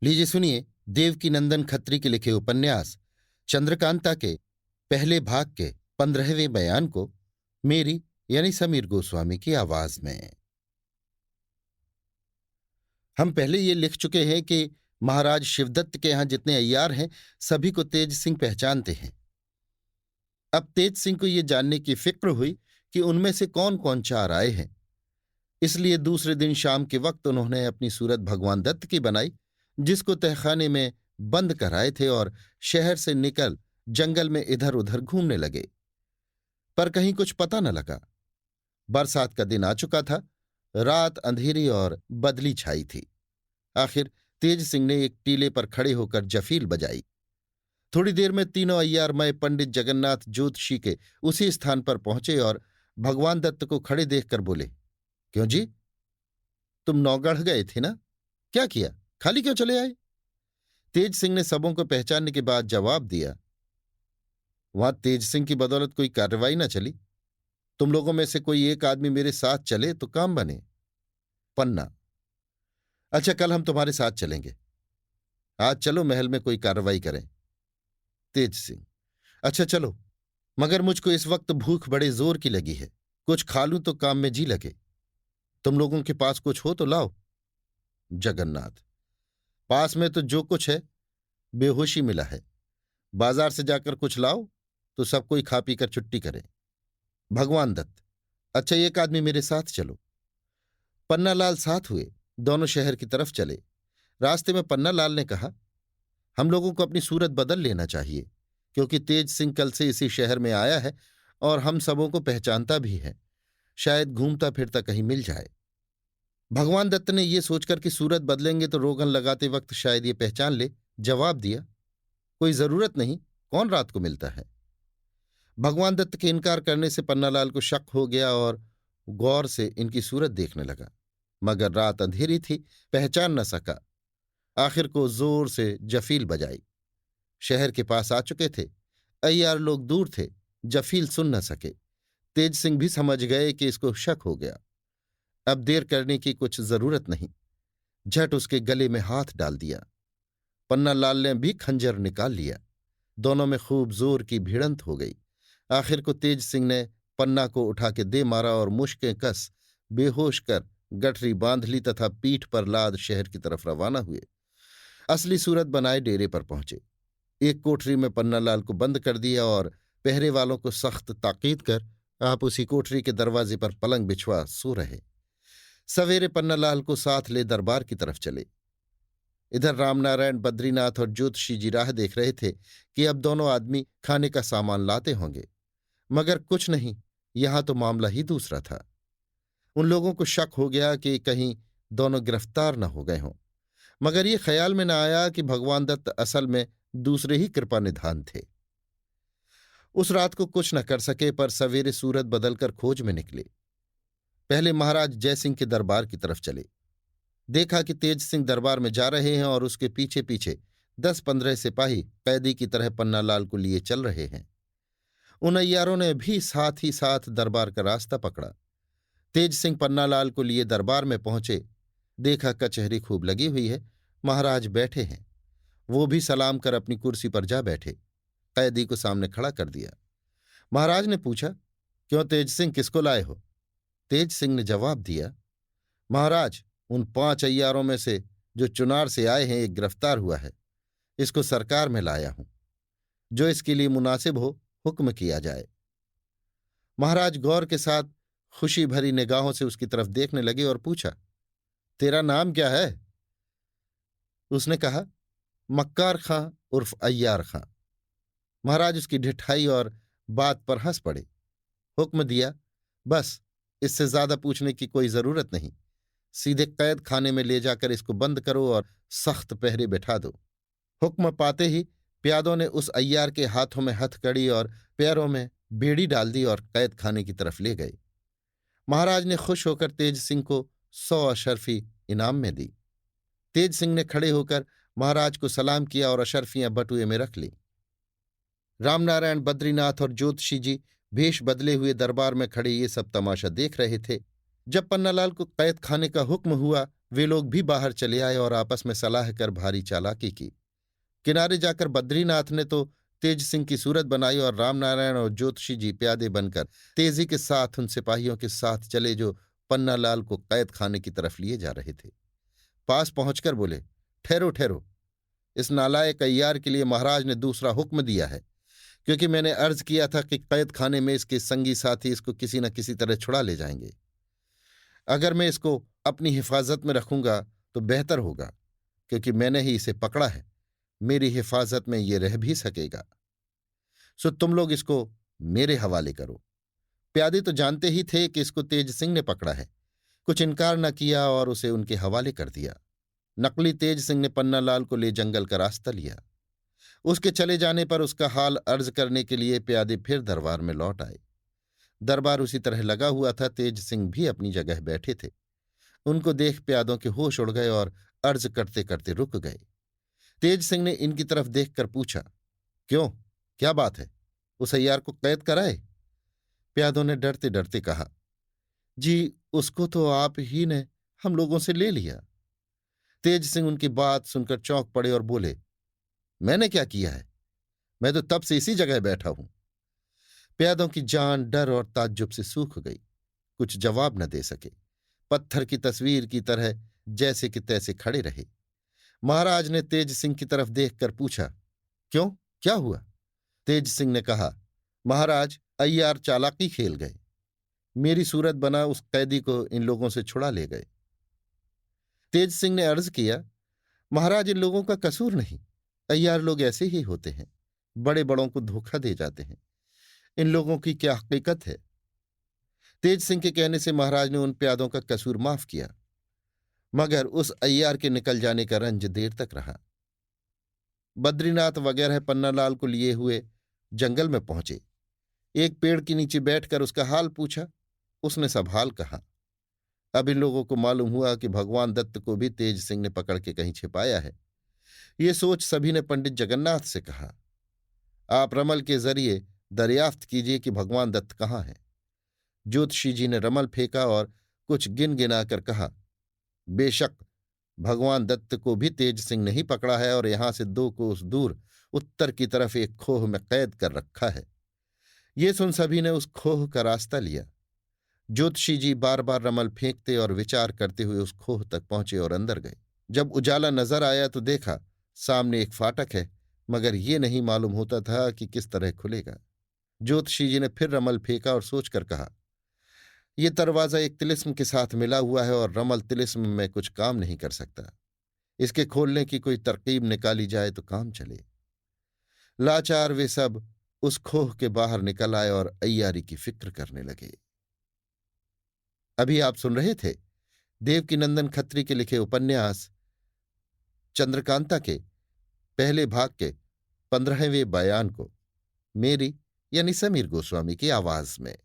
लीजिए सुनिए देवकीनंदन खत्री के लिखे उपन्यास चंद्रकांता के पहले भाग के 15वें बयान को मेरी यानी समीर गोस्वामी की आवाज में। हम पहले ये लिख चुके हैं कि महाराज शिवदत्त के यहां जितने अय्यार हैं सभी को तेज सिंह पहचानते हैं। अब तेज सिंह को ये जानने की फिक्र हुई कि उनमें से कौन कौन चार आए हैं। इसलिए दूसरे दिन शाम के वक्त उन्होंने अपनी सूरत भगवान दत्त की बनाई, जिसको तहखाने में बंद कराए थे, और शहर से निकल जंगल में इधर उधर घूमने लगे। पर कहीं कुछ पता न लगा। बरसात का दिन आ चुका था, रात अंधेरी और बदली छाई थी। आखिर तेज सिंह ने एक टीले पर खड़े होकर जफील बजाई। थोड़ी देर में तीनों अय्यार मय पंडित जगन्नाथ ज्योतिषी के उसी स्थान पर पहुंचे और भगवान दत्त को खड़े देखकर बोले, क्यों जी, तुम नौगढ़ गए थे ना? क्या किया, खाली क्यों चले आए? तेज सिंह ने सबों को पहचानने के बाद जवाब दिया, वहां तेज सिंह की बदौलत कोई कार्रवाई न चली। तुम लोगों में से कोई एक आदमी मेरे साथ चले तो काम बने। पन्ना, अच्छा कल हम तुम्हारे साथ चलेंगे। आज चलो महल में कोई कार्रवाई करें। तेज सिंह, अच्छा चलो, मगर मुझको इस वक्त भूख बड़े जोर की लगी है, कुछ खा लूं तो काम में जी लगे। तुम लोगों के पास कुछ हो तो लाओ। जगन्नाथ, पास में तो जो कुछ है बेहोशी मिला है, बाजार से जाकर कुछ लाओ तो सब कोई खा पी कर छुट्टी करे। भगवान दत्त, अच्छा एक आदमी मेरे साथ चलो। पन्नालाल साथ हुए, दोनों शहर की तरफ चले। रास्ते में पन्नालाल ने कहा, हम लोगों को अपनी सूरत बदल लेना चाहिए, क्योंकि तेज सिंह कल से इसी शहर में आया है और हम सबों को पहचानता भी है। शायद घूमता फिरता कहीं मिल जाए। भगवान दत्त ने यह सोचकर कि सूरत बदलेंगे तो रोगन लगाते वक्त शायद ये पहचान ले, जवाब दिया, कोई जरूरत नहीं, कौन रात को मिलता है। भगवान दत्त के इनकार करने से पन्नालाल को शक हो गया और गौर से इनकी सूरत देखने लगा, मगर रात अंधेरी थी, पहचान न सका। आखिर को जोर से जफील बजाई। शहर के पास आ चुके थे। अय्यार लोग दूर थे, जफील सुन न सके। तेज सिंह भी समझ गए कि इसको शक हो गया। अब देर करने की कुछ जरूरत नहीं, झट उसके गले में हाथ डाल दिया। पन्नालाल ने भी खंजर निकाल लिया। दोनों में खूब जोर की भिड़ंत हो गई। आखिर को तेज सिंह ने पन्ना को उठा के दे मारा और मुश्कें कस बेहोश कर गठरी बांध ली तथा पीठ पर लाद शहर की तरफ रवाना हुए। असली सूरत बनाए डेरे पर पहुंचे। एक कोठरी में पन्नालाल को बंद कर दिया और पहरे वालों को सख्त ताकीद कर आप उसी कोठरी के दरवाजे पर पलंग बिछवा सो रहे। सवेरे पन्नालाल को साथ ले दरबार की तरफ चले। इधर रामनारायण, बद्रीनाथ और ज्योतिषी जी राह देख रहे थे कि अब दोनों आदमी खाने का सामान लाते होंगे, मगर कुछ नहीं, यहां तो मामला ही दूसरा था। उन लोगों को शक हो गया कि कहीं दोनों गिरफ्तार न हो गए हों, मगर ये ख्याल में न आया कि भगवान दत्त असल में दूसरे ही कृपा निधान थे। उस रात को कुछ न कर सके, पर सवेरे सूरत बदलकर खोज में निकले। पहले महाराज जयसिंह के दरबार की तरफ चले। देखा कि तेज सिंह दरबार में जा रहे हैं और उसके पीछे पीछे 10-15 सिपाही कैदी की तरह पन्नालाल को लिए चल रहे हैं। उन अय्यारों ने भी साथ ही साथ दरबार का रास्ता पकड़ा। तेज सिंह पन्नालाल को लिए दरबार में पहुंचे। देखा कचहरी खूब लगी हुई है, महाराज बैठे हैं। वो भी सलाम कर अपनी कुर्सी पर जा बैठे। कैदी को सामने खड़ा कर दिया। महाराज ने पूछा, क्यों तेज सिंह, किसको लाए हो? तेज सिंह ने जवाब दिया, महाराज, उन 5 अय्यारों में से जो चुनार से आए हैं एक गिरफ्तार हुआ है, इसको सरकार में लाया हूं। जो इसके लिए मुनासिब हो हुक्म किया जाए। महाराज गौर के साथ खुशी भरी निगाहों से उसकी तरफ देखने लगे और पूछा, तेरा नाम क्या है? उसने कहा, मक्कार खां उर्फ अय्यार खां। महाराज उसकी ढिठाई और बात पर हंस पड़े। हुक्म दिया, बस इससे ज्यादा पूछने की कोई जरूरत नहीं, सीधे कैद खाने में ले जाकर इसको बंद करो और सख्त पहरे बैठा दो। हुक्म पाते ही प्यादों ने उस अय्यार के हाथों में हथकड़ी और पैरों में बेड़ी डाल दी और कैद खाने की तरफ ले गए। महाराज ने खुश होकर तेज सिंह को 100 अशर्फी इनाम में दी। तेज सिंह ने खड़े होकर महाराज को सलाम किया और अशर्फियां बटुए में रख ली। रामनारायण, बद्रीनाथ और ज्योतिषी जी भेष बदले हुए दरबार में खड़े ये सब तमाशा देख रहे थे। जब पन्नालाल को कैद खाने का हुक्म हुआ, वे लोग भी बाहर चले आए और आपस में सलाह कर भारी चालाकी की। किनारे जाकर बद्रीनाथ ने तो तेज सिंह की सूरत बनाई और रामनारायण और ज्योतिषी जी प्यादे बनकर तेजी के साथ उन सिपाहियों के साथ चले जो पन्नालाल को कैद खाने की तरफ लिए जा रहे थे। पास पहुंचकर बोले, ठहरो ठहरो, इस नालायक अय्यार के लिए महाराज ने दूसरा हुक्म दिया है, क्योंकि मैंने अर्ज किया था कि कैद खाने में इसके संगी साथी इसको किसी न किसी तरह छुड़ा ले जाएंगे। अगर मैं इसको अपनी हिफाजत में रखूंगा तो बेहतर होगा, क्योंकि मैंने ही इसे पकड़ा है, मेरी हिफाजत में ये रह भी सकेगा। सो तुम लोग इसको मेरे हवाले करो। प्यादे तो जानते ही थे कि इसको तेज सिंह ने पकड़ा है, कुछ इनकार न किया और उसे उनके हवाले कर दिया। नकली तेज सिंह ने पन्नालाल को ले जंगल का रास्ता लिया। उसके चले जाने पर उसका हाल अर्ज करने के लिए प्यादे फिर दरबार में लौट आए। दरबार उसी तरह लगा हुआ था। तेज सिंह भी अपनी जगह बैठे थे। उनको देख प्यादों के होश उड़ गए और अर्ज करते करते रुक गए। तेज सिंह ने इनकी तरफ देखकर पूछा, क्यों, क्या बात है, उस अय्यार को कैद कराए? प्यादों ने डरते डरते कहा, जी उसको तो आप ही ने हम लोगों से ले लिया। तेज सिंह उनकी बात सुनकर चौंक पड़े और बोले, मैंने क्या किया है? मैं तो तब से इसी जगह बैठा हूं। प्यादों की जान डर और ताज्जुब से सूख गई। कुछ जवाब न दे सके। पत्थर की तस्वीर की तरह जैसे कि तैसे खड़े रहे। महाराज ने तेज सिंह की तरफ देखकर पूछा, क्यों, क्या हुआ? तेज सिंह ने कहा, महाराज अय्यार चालाकी खेल गए, मेरी सूरत बना उस कैदी को इन लोगों से छुड़ा ले गए। तेज सिंह ने अर्ज किया, महाराज इन लोगों का कसूर नहीं, अय्यार लोग ऐसे ही होते हैं, बड़े बड़ों को धोखा दे जाते हैं, इन लोगों की क्या हकीकत है? तेज सिंह के कहने से महाराज ने उन प्यादों का कसूर माफ किया, मगर उस अय्यार के निकल जाने का रंज देर तक रहा। बद्रीनाथ वगैरह पन्नालाल को लिए हुए जंगल में पहुंचे। एक पेड़ के नीचे बैठकर उसका हाल पूछा। उसने सब हाल कहा। अब इन लोगों को मालूम हुआ कि भगवान दत्त को भी तेज सिंह ने पकड़ के कहीं छिपाया है। ये सोच सभी ने पंडित जगन्नाथ से कहा, आप रमल के जरिए दरियाफ्त कीजिए कि भगवान दत्त कहाँ है। ज्योतिषी जी ने रमल फेंका और कुछ गिन गिनाकर कहा, बेशक भगवान दत्त को भी तेज सिंह ने ही पकड़ा है और यहां से 2 कोस दूर उत्तर की तरफ एक खोह में कैद कर रखा है। ये सुन सभी ने उस खोह का रास्ता लिया। ज्योतिषी जी बार बार रमल फेंकते और विचार करते हुए उस खोह तक पहुंचे और अंदर गए। जब उजाला नजर आया तो देखा सामने एक फाटक है, मगर ये नहीं मालूम होता था कि किस तरह खुलेगा। ज्योतिषी जी ने फिर रमल फेंका और सोचकर कहा, यह दरवाजा एक तिलिस्म के साथ मिला हुआ है और रमल तिलिस्म में कुछ काम नहीं कर सकता। इसके खोलने की कोई तरकीब निकाली जाए तो काम चले। लाचार वे सब उस खोह के बाहर निकल आए और अय्यारी की फिक्र करने लगे। अभी आप सुन रहे थे देवकीनंदन खत्री के लिखे उपन्यास चंद्रकांता के पहले भाग के 15वें बयान को मेरी यानी समीर गोस्वामी की आवाज में।